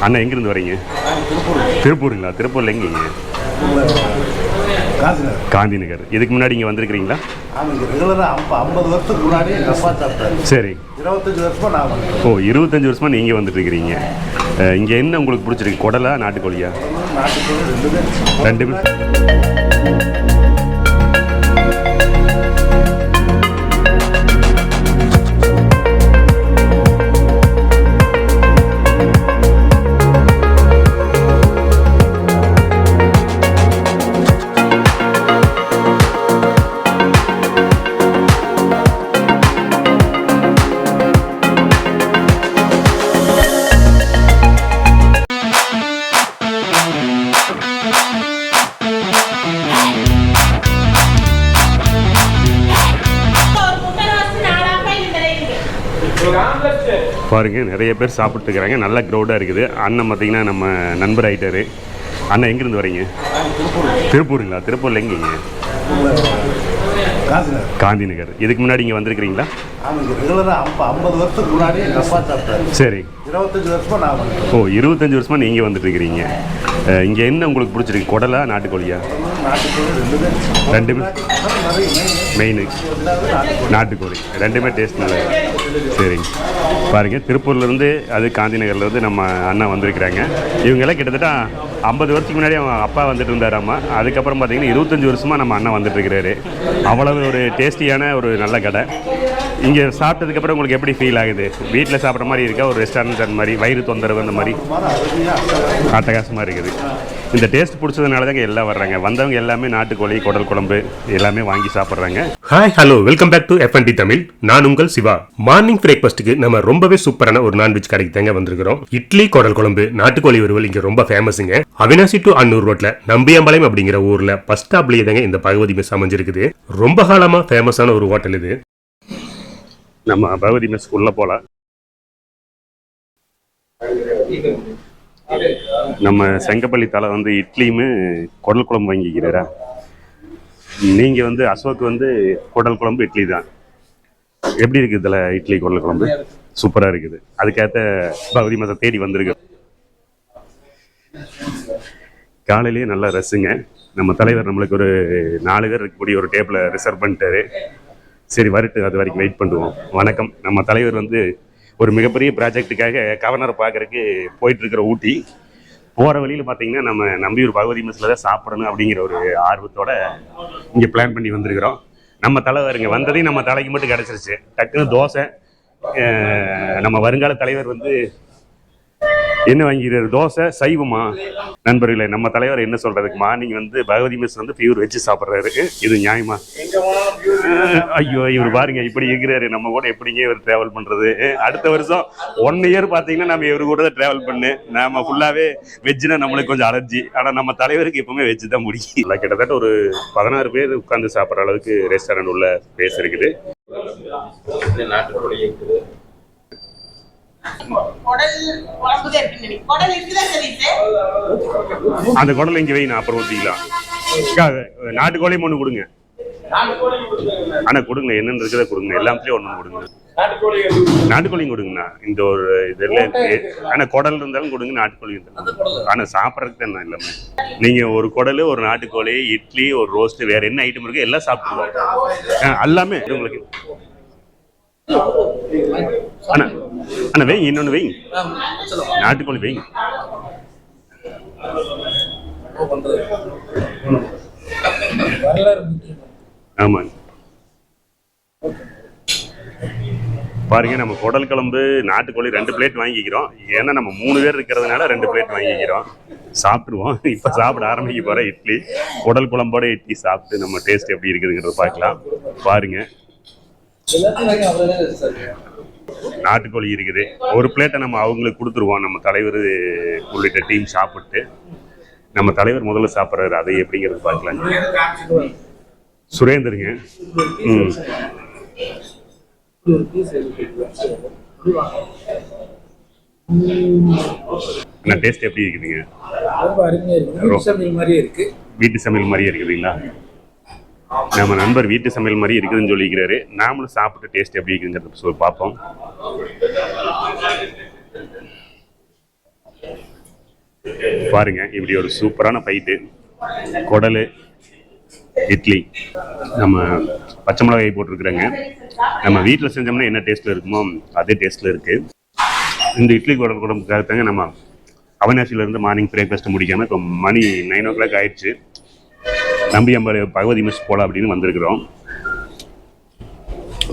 அண்ணா எங்கேருந்து வரீங்க? திருப்பூருங்களா? திருப்பூரில் எங்கேங்க? காந்தி நகர். இதுக்கு முன்னாடி இங்கே வந்திருக்கிறீங்களா? ரெகுலராக 50 வருஷத்துக்கு முன்னாடி எங்கள் அப்பா சாப்பிட்டாரு. சரி. 25 வருஷமாக நான் வந்து. ஓ, 25 வருஷமாக நீங்கள் வந்துட்டு இருக்கிறீங்க. இங்கே என்ன உங்களுக்கு பிடிச்சிருக்கு? குடலா நாட்டுக்கோழியா? நாட்டுக்கோழி ரெண்டுமே. பாருங்க, நிறைய பேர் சாப்பிட்டு இருக்கிறாங்க. நல்ல க்ரௌடாக இருக்குது. அண்ணன் பார்த்தீங்கன்னா நம்ம நண்பர் ஆகிட்டாரு. அண்ணன் எங்கேருந்து வரீங்க? திருப்பூருங்களா? திருப்பூரில் எங்கேங்க? காந்தி நகர். இதுக்கு முன்னாடி இங்கே வந்திருக்கிறீங்களா? ரெகுலராக 50 வருஷத்துக்கு முன்னாடி எங்கள் அப்பா சாப்பிட்டாரு. சரி. 25 வருஷமாக நான் வந்து. ஓ, 25 வருஷமாக நீங்கள் வந்துட்டு இருக்கிறீங்க. இங்கே என்ன உங்களுக்கு பிடிச்சிருக்கு? குடலா நாட்டுக்கோழியா? நாட்டுக்கோழி ரெண்டுமே. மெயின் நாட்டுக்கோழி ரெண்டுமே டேஸ்ட் நல்லா இருக்குது. சரிங்க. பாருங்கள், திருப்பூர்லேருந்து அது காந்தி நகர்லேருந்து நம்ம அண்ணா வந்திருக்கிறாங்க. இவங்கெல்லாம் கிட்டத்தட்ட 50 வருஷத்துக்கு முன்னாடி அவங்க அப்பா வந்துட்டு இருந்தாராம்மா. அதுக்கப்புறம் பார்த்தீங்கன்னா 25 வருஷமாக நம்ம அண்ணா வந்துட்டுருக்கிறாரு. அவ்வளவு ஒரு டேஸ்டியான ஒரு நல்ல கடை. இங்கே சாப்பிட்டதுக்கப்புறம் உங்களுக்கு எப்படி ஃபீல் ஆகுது? வீட்டில் சாப்பிட்ற மாதிரி இருக்கா? ஒரு ரெஸ்டாரண்ட் அந்த மாதிரி வயிறு தொந்தரவு அந்த மாதிரி அட்டகாசமாக இருக்குது. இந்த டேஸ்ட் பிடிச்சதுனால தாங்க எல்லாம் வர்றாங்க. வந்தவங்க எல்லாமே நாட்டுக்கோழி, குடல் குழம்பு எல்லாமே வாங்கி சாப்பிட்றாங்க. Hi, hello, welcome back to F&T Tamil. நான் உங்கள் சிவா. மார்னிங் பிரேக்ஃபாஸ்ட்டுக்கு நம்ம ரொம்பவே சூப்பரான ஒரு நான்வெஜ் கடைக்கு தாங்க வந்திருக்கிறோம். இட்லி, குடல் குழம்பு, நாட்டுக்கோழி வறுவல் இங்கே ரொம்ப ஃபேமஸுங்க. அவினாசி டு அன்னூர் ரோட்ல நம்பியாmpalayam அப்படிங்கிற ஊர்ல பஸ் ஸ்டாப்லேயே தாங்க இந்த பகவதி மெஸ் அமைஞ்சிருக்குது. ரொம்ப காலமா ஃபேமஸான ஒரு ஹோட்டல் இது. நம்ம பகவதி மெஸ் உள்ள போகலாம். நம்ம செங்கப்பள்ளி தலை வந்து இட்லியுமே குடல் குழம்பு வாங்கிக்கிறாரா? நீங்கள் வந்து அசோக் வந்து குடல் குழம்பு இட்லி தான். எப்படி இருக்குது இதில் இட்லி குடல் குழம்பு? சூப்பராக இருக்குது. அதுக்கேற்ற பகவதி மெஸ்ஸை தேடி வந்திருக்கு. காலையிலேயே நல்லா ரசுங்க. நம்ம தலைவர் நம்மளுக்கு ஒரு 4 பேர் இருக்கக்கூடிய ஒரு டேபிளை ரிசர்வ் பண்ணிட்டாரு. சரி, வரட்டு, அது வரைக்கும் வெயிட் பண்ணுவோம். வணக்கம். நம்ம தலைவர் வந்து ஒரு மிகப்பெரிய ப்ராஜெக்டுக்காக கவர்னரை பார்க்குறதுக்கு போயிட்டுருக்கிற ஊட்டி போகிற வழியில் பார்த்தீங்கன்னா நம்ம நம்பியூர் பகவதி மெஸ்ஸில் தான் சாப்பிடணும் அப்படிங்கிற ஒரு ஆர்வத்தோடு இங்கே பிளான் பண்ணி வந்திருக்கிறோம். நம்ம தலைவர் இங்கே வந்ததையும் நம்ம தலைக்கு மட்டும் கிடச்சிருச்சு. டக்குன்னு தோசை. நம்ம வருங்கால தலைவர் வந்து என்ன வாங்கிக்கிறாரு? தோசை. சைவமா? நண்பர்களே, நம்ம தலைவர் என்ன சொல்றதுக்கு மார்னிங் வந்து பகவதி மெஸ் வந்து பியூர் வச்சு சாப்பிட்றாரு. இது நியாயமா? ஐயோ, இவர் பாருங்க இப்படி இருக்கிறாரு. நம்ம கூட எப்படிங்க இவர் டிராவல் பண்றது? அடுத்த வருஷம் 1 இயர் பார்த்தீங்கன்னா நம்ம இவரு கூட தான் டிராவல் பண்ணு. நம்ம ஃபுல்லாவே வெஜ்னா நம்மளுக்கு கொஞ்சம் அலர்ஜி. ஆனால் நம்ம தலைவருக்கு எப்பவுமே வெஜ் தான் முடியும். இல்லை, கிட்டத்தட்ட ஒரு 16 பேர் உட்காந்து சாப்பிட்ற அளவுக்கு ரெஸ்டாரண்ட் உள்ள ஸ்பேஸ் இருக்குது. அந்த குடல் இங்க வைங்க, அப்புறம் ஊத்திக்கலாம். நாட்டுக்கோழி 3 கொடுங்க. ஆனா கொடுங்க, என்னன்னு இருக்கிறத கொடுங்க. எல்லாத்துலயும் 1 கொடுங்க. நாட்டுக்கோழியும் கொடுங்கண்ணா. இந்த ஒரு இதெல்லாம் இருக்கு. ஆனா குடல் இருந்தாலும் கொடுங்க, நாட்டுக்கோழி இருந்தாலும். ஆனா சாப்பிட்றதுக்கு தான் எல்லாமே. நீங்க ஒரு குடல், ஒரு நாட்டுக்கோழி, இட்லி, ஒரு ரோஸ்ட், வேற என்ன ஐட்டம் இருக்கு எல்லாம் சாப்பிட்டுருவோம். எல்லாமே உங்களுக்கு. அண்ணா அண்ணா வைங்க, இன்னொன்று வைங்க. நாட்டுக்கோழி வைங்க. ஆமாங்க. பாருங்க, நம்ம குடல் குழம்பு, நாட்டுக்கோழி 2 பிளேட் வாங்கிக்கிறோம். ஏன்னா நம்ம 3 பேர் இருக்கிறதுனால 2 பிளேட் வாங்கிக்கிறோம். சாப்பிடுவோம். இப்போ சாப்பிட ஆரம்பிக்க போகிற இட்லி, குடல் குழம்போட இட்லி சாப்பிட்டு நம்ம டேஸ்ட் எப்படி இருக்குதுங்கிறத பார்க்கலாம். பாருங்க, நாட்டுக்கோழி இருக்குது. ஒரு பிளேட்டை நம்ம அவங்களுக்கு கொடுத்துருவோம். நம்ம தலைவர் உள்ளிட்ட டீம் சாப்பிட்டு நம்ம தலைவர் முதல்ல சாப்பிட்றாரு. அதை எப்படிங்கிறது பார்க்கலாம். சுரேந்தருங்க. என்ன டேஸ்ட் எப்படி இருக்குதுங்க? வீட்டு சமையல் மாதிரியே இருக்குதுங்களா? நம்ம நண்பர் வீட்டு சமையல் மாதிரி இருக்குதுன்னு சொல்லிக்கிறாரு. நாமளும் சாப்பிட்டு டேஸ்ட் எப்படி இருக்குங்கிறத பார்ப்போம். பாருங்க இப்படி ஒரு சூப்பரான ஃபைட்டு. குடல், இட்லி, நம்ம பச்சை மிளகாய் போட்டிருக்கிறேங்க. நம்ம வீட்டில் செஞ்சோம்னா என்ன டேஸ்ட்டில் இருக்குமோ அதே டேஸ்ட்டில் இருக்குது. இந்த இட்லி குடல் குழம்புக்காகத்தாங்க நம்ம அவனாசியிலேருந்து மார்னிங் பிரேக்ஃபாஸ்ட்டு முடிக்காமல் இப்போ மணி 9 o'clock ஆயிடுச்சு. நம்பியாம்பாளையம் பகவதி மிஸ் போகலாம் அப்படின்னு வந்திருக்கிறோம்.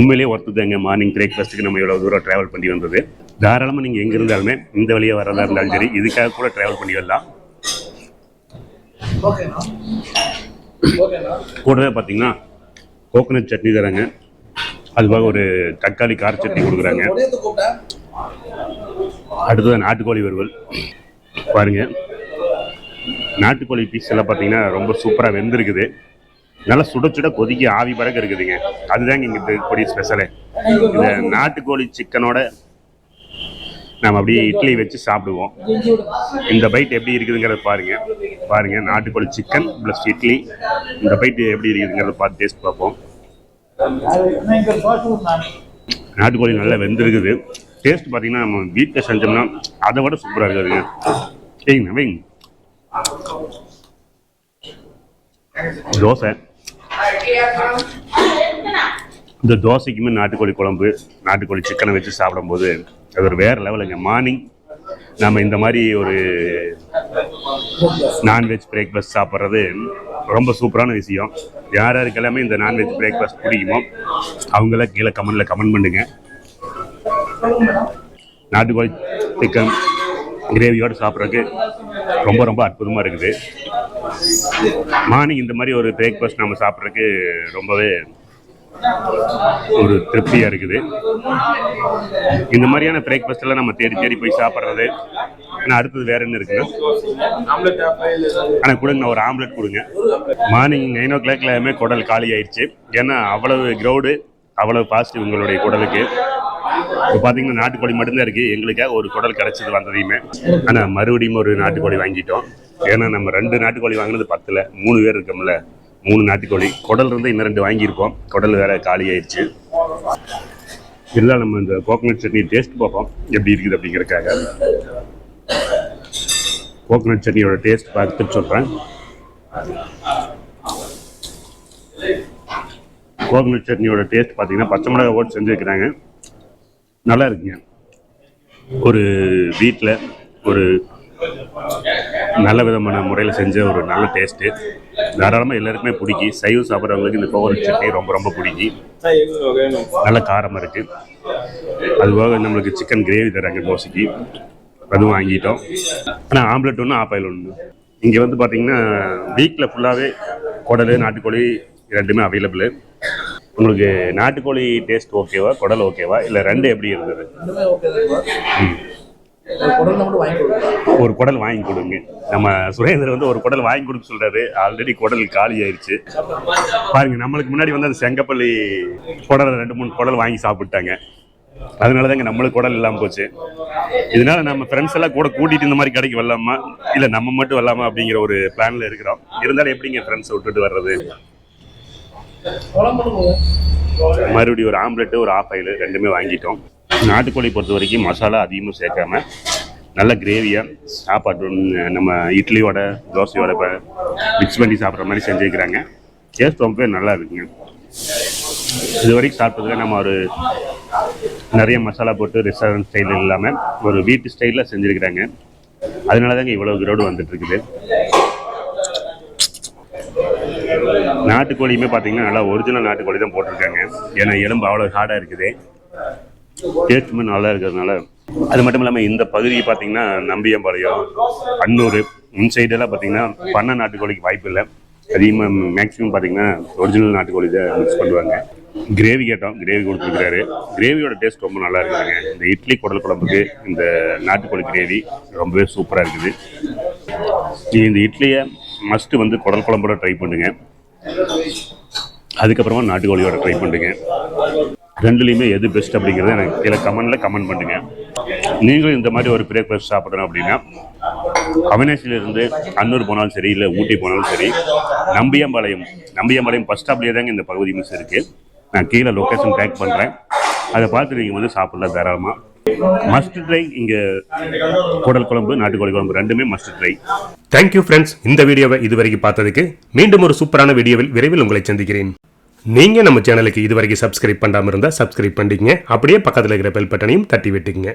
உண்மையிலேயே ஒருத்ததாங்க மார்னிங் பிரேக்ஃபாஸ்ட்டுக்கு நம்ம இவ்வளோ தூரம் ட்ராவல் பண்ணி வந்தது. தாராளமாக நீங்கள் எங்கே இருந்தாலுமே இந்த வழியாக வரதா இருந்தாலும் சரி, இதுக்காக கூட ட்ராவல் பண்ணி வரலாம். கூடவே பார்த்தீங்கன்னா கோகோனட் சட்னி தராங்க, அதுக்காக ஒரு தக்காளி கார சட்னி கொடுக்குறாங்க. அடுத்தது நாட்டுக்கோழி வறுவல். பாருங்க, நாட்டுக்கோழி பீஸ் எல்லாம் பார்த்தீங்கன்னா ரொம்ப சூப்பராக வெந்திருக்குது. நல்லா சுட சுட கொதிக்க ஆவி பறக்க இருக்குதுங்க. அதுதாங்க இங்கே இருக்கக்கூடிய ஸ்பெஷலே. இந்த நாட்டுக்கோழி சிக்கனோட நம்ம அப்படியே இட்லி வச்சு சாப்பிடுவோம். இந்த பைட் எப்படி இருக்குதுங்கிறத பாருங்க. நாட்டுக்கோழி சிக்கன் ப்ளஸ் இட்லி, இந்த பைட் எப்படி இருக்குதுங்கிறத பார்த்து டேஸ்ட் பார்ப்போம். நாட்டுக்கோழி நல்லா வெந்திருக்குது. டேஸ்ட் பார்த்தீங்கன்னா நம்ம வீட்டில் செஞ்சோம்னா அதை விட சூப்பராக இருக்குதுங்க. வைங்க தோசை. இந்த தோசைக்குமே நாட்டுக்கோழி குழம்பு, நாட்டுக்கோழி சிக்கனை வச்சு சாப்பிடும்போது அது ஒரு வேறு லெவலுங்க. மார்னிங் நம்ம இந்த மாதிரி ஒரு நான்வெஜ் பிரேக்ஃபாஸ்ட் சாப்பிட்றது ரொம்ப சூப்பரான விஷயம். யார் யாருக்கு எல்லாமே இந்த நான்வெஜ் பிரேக்ஃபாஸ்ட் பிடிக்குமோ அவங்களாம் கீழே கமெண்ட் பண்ணுங்க. நாட்டுக்கோழி சிக்கன் கிரேவியோடு சாப்பிட்றதுக்கு ரொம்ப ரொம்ப அற்புதமாக இருக்குது. மார்னிங் இந்த மாதிரி ஒரு பிரேக்ஃபாஸ்ட் நம்ம சாப்பிட்றதுக்கு ரொம்பவே ஒரு திருப்தியாக இருக்குது. இந்த மாதிரியான பிரேக்ஃபாஸ்ட் எல்லாம் நம்ம தேடி போய் சாப்பிட்றது. ஆனால் அடுத்தது வேற என்ன இருக்குங்க? ஆனால் கொடுங்க, ஒரு ஆம்லெட் கொடுங்க. மார்னிங் 9 o'clockலாமே குடல் காலி ஆயிடுச்சு. ஏன்னா அவ்வளவு க்ரௌடு, அவ்வளவு ஃபாஸ்ட் இவங்களுடைய குடலுக்கு. இப்போ பார்த்தீங்கன்னா நாட்டுக்கோழி மட்டும்தான் இருக்குது. எங்களுக்காக ஒரு குடல் கிடச்சிது வந்ததையுமே. ஆனால் மறுபடியும் ஒரு நாட்டுக்கோழி வாங்கிட்டோம். ஏன்னா நம்ம 2 நாட்டுக்கோழி வாங்கினது 10ல் 3 பேர் இருக்கோம்ல, 3 நாட்டுக்கோழி. குடல் இருந்து இன்னும் 2 வாங்கியிருப்போம். குடல் வேற காலி ஆயிடுச்சு. இதெல்லாம் நம்ம இந்த கோகோனட் சட்னி டேஸ்ட் பார்ப்போம் எப்படி இருக்குது அப்படிங்கிறதுக்காக. கோகோனட் சட்னியோட டேஸ்ட் பார்த்துட்டு சொல்கிறேன். கோகோனட் சட்னியோட டேஸ்ட் பார்த்தீங்கன்னா பச்சை மிளகாய் போட்டு செஞ்சுருக்கிறாங்க. நல்லா இருக்குங்க. ஒரு வீட்டில் ஒரு நல்ல விதமான முறையில் செஞ்ச ஒரு நல்ல டேஸ்ட்டு. தாராளமாக எல்லாருக்குமே பிடிக்கி. சைவம் சாப்பிட்றவங்களுக்கு இந்த கோகோனட் சட்னி ரொம்ப ரொம்ப பிடிக்கி. நல்ல காரமாக இருக்குது. அதுபோக நம்மளுக்கு சிக்கன் கிரேவி தராங்க தோசைக்கு, அதுவும் வாங்கிட்டோம். ஆனால் ஆம்லெட் ஒன்று, ஆப்பாயில் ஒன்று. இங்கே வந்து பார்த்தீங்கன்னா வீக்கில் ஃபுல்லாகவே குடல், நாட்டுக்கோழி ரெண்டுமே அவைலபிள். உங்களுக்கு நாட்டுக்கோழி டேஸ்ட் ஓகேவா, குடல் ஓகேவா, இல்லை ரெண்டு எப்படி இருந்தது? ஒரு குடல் வாங்கி கொடுங்க. நம்ம சுரேந்தர் வந்து ஒரு குடல் வாங்கி கொடுக்க சொல்றாரு. ஆல்ரெடி குடல் காலி ஆயிடுச்சு. பாருங்க, நம்மளுக்கு முன்னாடி வந்து அந்த செங்கப்பள்ளி குடல் 2-3 குடல் வாங்கி சாப்பிட்டாங்க. அதனாலதாங்க நம்மளுக்கு குடல் இல்லாமல் போச்சு. இதனால நம்ம ஃப்ரெண்ட்ஸ் எல்லாம் கூட கூட்டிட்டு இந்த மாதிரி கடைக்கு வரலாமா, இல்லை நம்ம மட்டும் வரலாமா அப்படிங்கிற ஒரு பிளான்ல இருக்கிறோம். இருந்தாலும் எப்படிங்க ஃப்ரெண்ட்ஸை விட்டுட்டு வர்றது? மறுபடியும் ஒரு ஆம்லெட், ஒரு ஆஃபாயில் ரெண்டுமே வாங்கிட்டோம். நாட்டுக்கோழி பொறுத்த வரைக்கும் மசாலா அதிகமாக சேர்க்காம நல்ல கிரேவியாக சாப்பாடு நம்ம இட்லியோட தோசையோட மிக்ஸ் பண்ணி சாப்பிட்ற மாதிரி செஞ்சுருக்கிறாங்க. டேஸ்ட் ரொம்பவே நல்லா இருக்குங்க. இது வரைக்கும் சாப்பிட்டதுல நம்ம ஒரு நிறைய மசாலா போட்டு ரெஸ்டாரண்ட் ஸ்டைல் இல்லாமல் ஒரு வீட்டு ஸ்டைலில் செஞ்சுருக்கிறாங்க. அதனால தாங்க இவ்வளோ கிரௌடு வந்துட்டு இருக்குது. நாட்டுக்கோழியுமே பார்த்தீங்கன்னா நல்லா ஒரிஜினல் நாட்டுக்கோழி தான் போட்டிருக்காங்க. ஏன்னா எலும்பு அவ்வளோ ஹார்டாக இருக்குது. டேஸ்ட்டுமே நல்லா இருக்கிறதுனால. அது மட்டும் இல்லாமல் இந்த பகுதியை பார்த்தீங்கன்னா நம்பியாம்பாளையம், அன்னூர், சைடெல்லாம் பார்த்தீங்கன்னா பண்ண நாட்டுக்கோழிக்கு வாய்ப்பு இல்லை. அதிகமாக மேக்ஸிமம் பார்த்தீங்கன்னா ஒரிஜினல் நாட்டுக்கோழி தான் மிக்ஸ் பண்ணுவாங்க. கிரேவி கேட்டோம், கிரேவி கொடுத்துருக்காரு. கிரேவியோட டேஸ்ட் ரொம்ப நல்லா இருக்குதுங்க. இந்த இட்லி குடல் குழம்புக்கு இந்த நாட்டுக்கோழி கிரேவி ரொம்பவே சூப்பராக இருக்குது. இந்த இட்லியை மஸ்ட்டு வந்து குடல் குழம்போட ட்ரை பண்ணுங்க. அதுக்கப்புறமா நாட்டுக்கோழியோட ட்ரை பண்ணுங்க. ரெண்டுலேயுமே எது பெஸ்ட் அப்படிங்கிறத எனக்கு கீழே கமெண்ட் பண்ணுங்க. நீங்களும் இந்த மாதிரி ஒரு பிரேக்ஃபாஸ்ட் சாப்பிடணும் அப்படின்னா அவனாசியிலிருந்து அன்னூர் போனாலும் சரி, இல்லை ஊட்டி போனாலும் சரி, நம்பியாம்பாளையம் பஸ் ஸ்டாப்லேயே தாங்க இந்த பகுதி மிஸ் இருக்குது. நான் கீழே லொக்கேஷன் டேக் பண்ணுறேன். அதை பார்த்து நீங்கள் வந்து சாப்பிடலாம் தாராளமாக. Must try. இங்கே குடல் குழம்பு, நாட்டுக்கோழி குழம்பு ரெண்டுமே மஸ்ட் ட்ரை. தேங்க்யூ ஃப்ரெண்ட்ஸ், இந்த வீடியோவை இதுவரைக்கும் பார்த்ததுக்கு. மீண்டும் ஒரு சூப்பரான வீடியோவில் விரைவில் உங்களை சந்திக்கிறேன். நீங்க நம்ம சேனலுக்கு இதுவரைக்கும் சப்ஸ்கிரைப் பண்ணாம இருந்தா சப்ஸ்கிரைப் பண்ணிக்கங்க. அப்படியே பக்கத்தில் இருக்கிற பெல் பட்டனையும் தட்டி விட்டுக்குங்க.